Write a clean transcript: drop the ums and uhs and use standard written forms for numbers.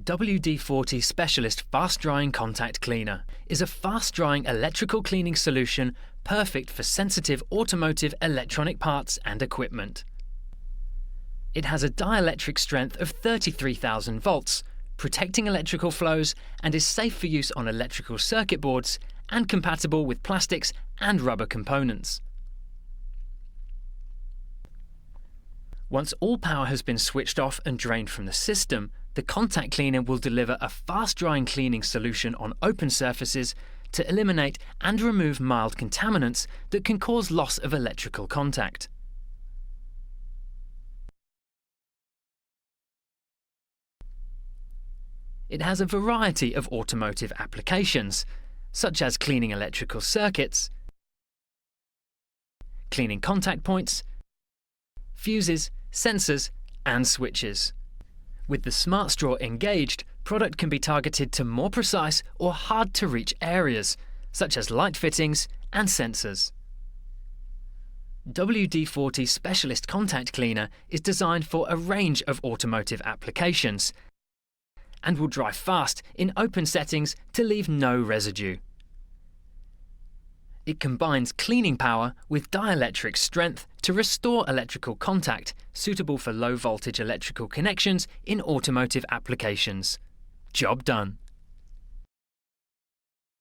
WD-40 Specialist Fast Drying Contact Cleaner is a fast-drying electrical cleaning solution perfect for sensitive automotive electronic parts and equipment. It has a dielectric strength of 33,000 volts, protecting electrical flows, and is safe for use on electrical circuit boards and compatible with plastics and rubber components. Once all power has been switched off and drained from the system, the contact cleaner will deliver a fast-drying cleaning solution on open surfaces to eliminate and remove mild contaminants that can cause loss of electrical contact. It has a variety of automotive applications, such as cleaning electrical circuits, cleaning contact points, fuses, sensors, and switches. With the Smart Straw engaged, product can be targeted to more precise or hard-to-reach areas, such as light fittings and sensors. WD-40 Specialist Contact Cleaner is designed for a range of automotive applications and will dry fast in open settings to leave no residue. It combines cleaning power with dielectric strength to restore electrical contact, suitable for low-voltage electrical connections in automotive applications. Job done.